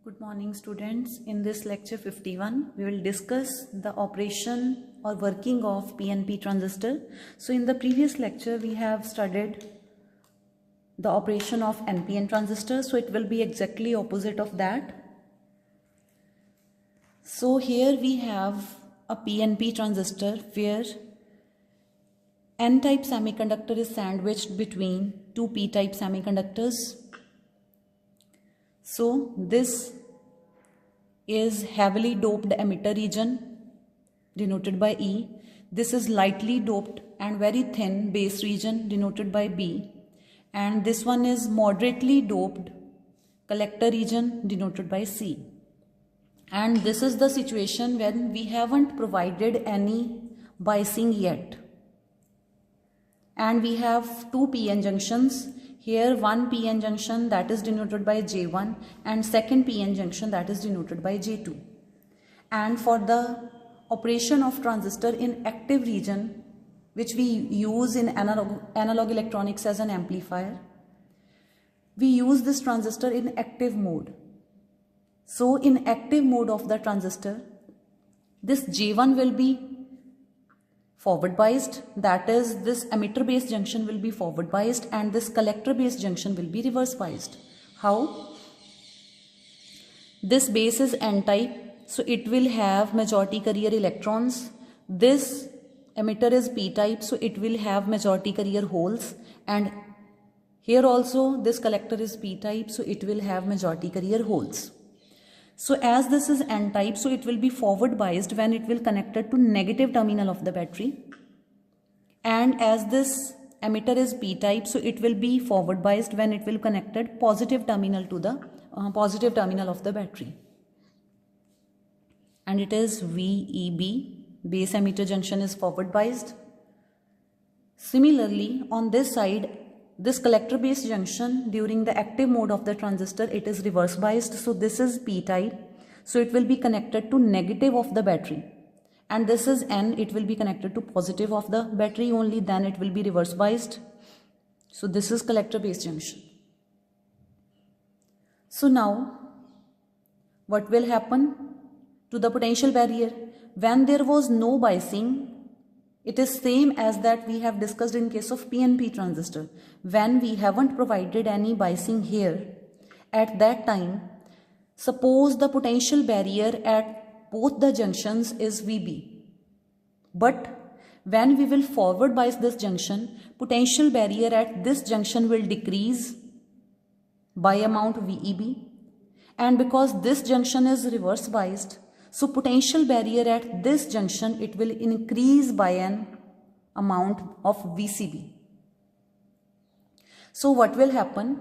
Good morning students. In this lecture 51 we will discuss the operation or working of PNP transistor. So in the previous lecture we have studied the operation of NPN transistor, so it will be exactly opposite of that. So here we have a PNP transistor where N-type semiconductor is sandwiched between two P-type semiconductors. So this is heavily doped emitter region denoted by E. This is lightly doped and very thin base region denoted by B. And this one is moderately doped collector region denoted by C. And this is the situation when we haven't provided any biasing yet. And we have two PN junctions. Here one PN junction that is denoted by J1 and second PN junction that is denoted by J2. And for the operation of transistor in active region, which we use in analog electronics as an amplifier, we use this transistor in active mode. So in active mode of the transistor, this J1 will be forward biased, that is this emitter base junction will be forward biased and this collector base junction will be reverse biased. How? This base is N-type, so it will have majority carrier electrons. This emitter is P-type, so it will have majority carrier holes, and here also this collector is P-type, so it will have majority carrier holes. So as this is N-type, so it will be forward biased when it will connected to negative terminal of the battery. And as this emitter is P-type, so it will be forward biased when it will connected positive terminal to the positive terminal of the battery. And it is VEB, base emitter junction is forward biased. Similarly, on this side, this collector base junction during the active mode of the transistor, it is reverse biased. So this is P-type, so it will be connected to negative of the battery, and this is N, it will be connected to positive of the battery only, then it will be reverse biased. So this is collector base junction. So now what will happen to the potential barrier when there was no biasing? It is same as that we have discussed in case of PNP transistor. When we haven't provided any biasing here, at that time, suppose the potential barrier at both the junctions is VB. But when we will forward bias this junction, potential barrier at this junction will decrease by amount VEB. And because this junction is reverse biased, so potential barrier at this junction, it will increase by an amount of VCB. So what will happen?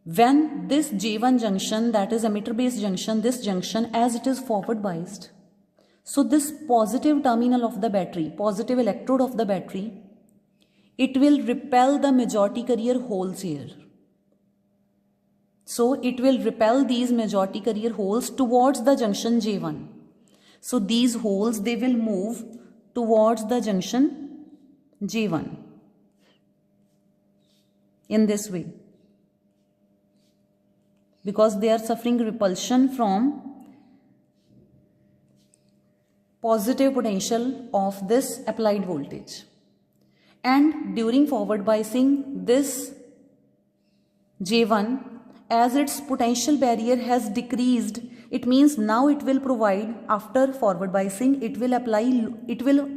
When this J1 junction, that is emitter base junction, this junction as it is forward biased, so this positive terminal of the battery, positive electrode of the battery, it will repel the majority carrier holes here. So it will repel these majority carrier holes towards the junction J1. So these holes, they will move towards the junction J1 in this way, because they are suffering repulsion from positive potential of this applied voltage. And during forward biasing, this J1, as its potential barrier has decreased, it means now it will provide, after forward biasing, it will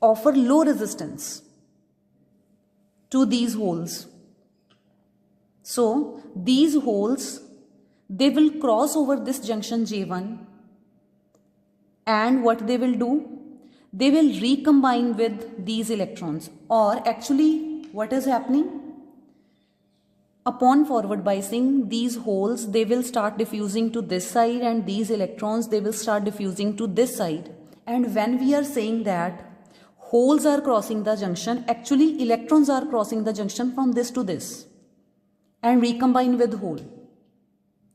offer low resistance to these holes. So these holes, they will cross over this junction J1, and what they will do? They will recombine with these electrons, or actually what is happening? Upon forward biasing, these holes, they will start diffusing to this side, and these electrons, they will start diffusing to this side. And when we are saying that holes are crossing the junction, actually electrons are crossing the junction from this to this and recombine with hole.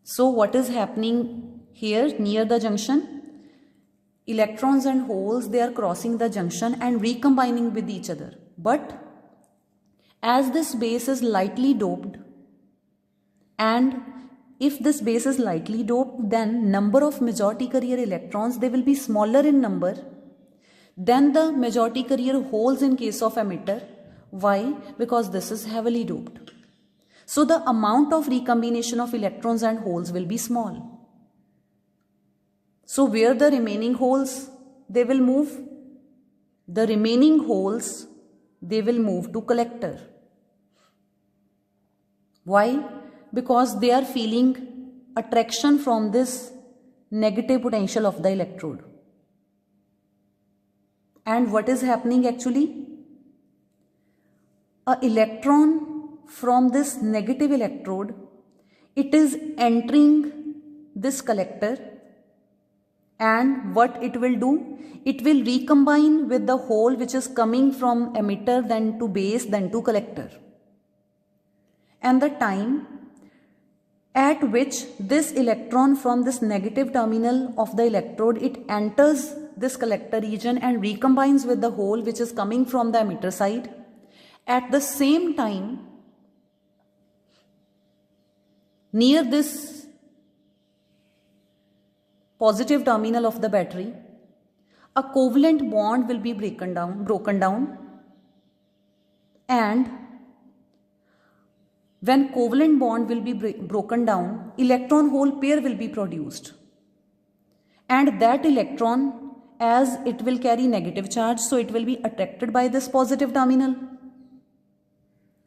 So what is happening here near the junction? Electrons and holes, they are crossing the junction and recombining with each other. But as this base is lightly doped and if this base is lightly doped, then number of majority carrier electrons, they will be smaller in number than the majority carrier holes in case of emitter. Why? Because this is heavily doped. So the amount of recombination of electrons and holes will be small. So where the remaining holes, they will move? The remaining holes, they will move to collector. Why? Because they are feeling attraction from this negative potential of the electrode. And what is happening actually? An electron from this negative electrode, it is entering this collector, and what it will do? It will recombine with the hole which is coming from emitter, then to base, then to collector. And the time at which this electron from this negative terminal of the electrode, it enters this collector region and recombines with the hole which is coming from the emitter side. At the same time, near this positive terminal of the battery, a covalent bond will be broken down, and when covalent bond will be broken down, electron hole pair will be produced, and that electron, as it will carry negative charge, so it will be attracted by this positive terminal.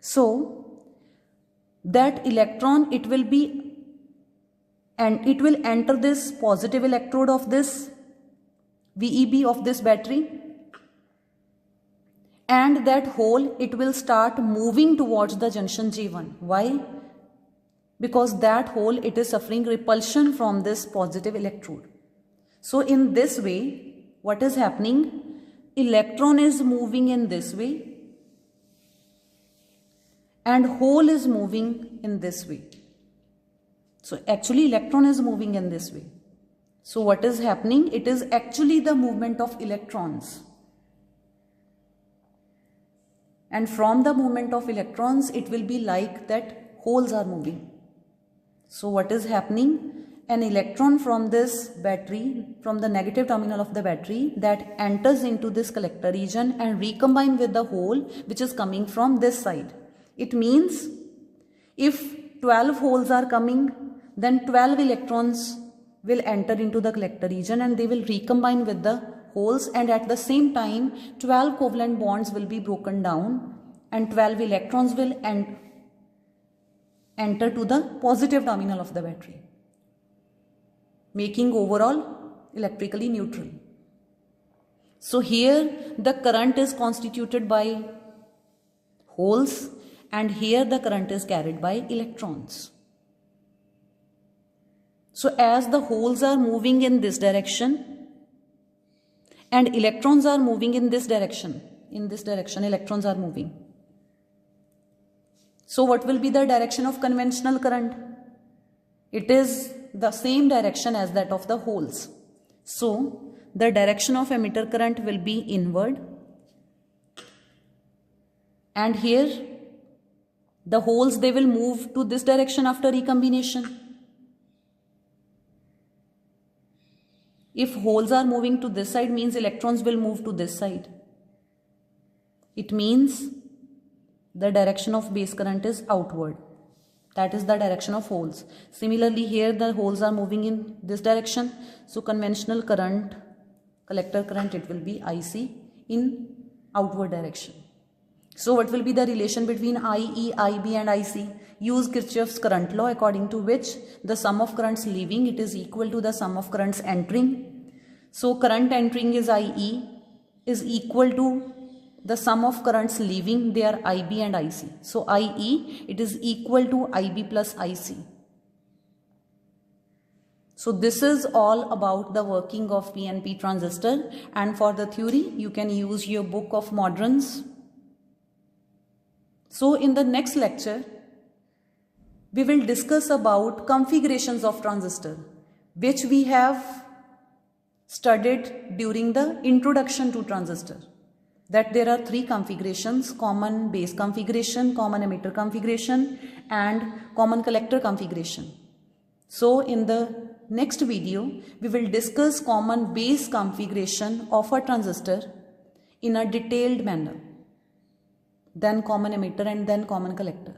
So that electron, it will enter this positive electrode of this VEB of this battery, and that hole, it will start moving towards the junction J1. Why? Because that hole, it is suffering repulsion from this positive electrode. So in this way, what is happening? Electron is moving in this way and hole is moving in this way. So actually electron is moving in this way. So what is happening? It is actually the movement of electrons. And from the movement of electrons, it will be like that holes are moving. So what is happening? An electron from this battery, from the negative terminal of the battery, that enters into this collector region and recombine with the hole which is coming from this side. It means if 12 holes are coming, then 12 electrons will enter into the collector region and they will recombine with the holes, and at the same time 12 covalent bonds will be broken down and 12 electrons will enter to the positive terminal of the battery, making overall electrically neutral. So here the current is constituted by holes and here the current is carried by electrons. So as the holes are moving in this direction and electrons are moving in this direction electrons are moving. So what will be the direction of conventional current? It is the same direction as that of the holes. So the direction of emitter current will be inward, and here the holes, they will move to this direction after recombination. If holes are moving to this side, means electrons will move to this side. It means the direction of base current is outward. That is the direction of holes. Similarly, here the holes are moving in this direction. So conventional current, collector current, it will be IC in outward direction. So what will be the relation between IE, IB and IC? Use Kirchhoff's current law, according to which the sum of currents leaving, it is equal to the sum of currents entering. So current entering is IE is equal to the sum of currents leaving, they are IB and IC. So IE, it is equal to IB plus IC. So this is all about the working of PNP transistor, and for the theory you can use your book of Moderns. So in the next lecture we will discuss about configurations of transistor, which we have studied during the introduction to transistor. That there are 3 configurations: common base configuration, common emitter configuration and common collector configuration. So in the next video, we will discuss common base configuration of a transistor in a detailed manner, then common emitter and then common collector.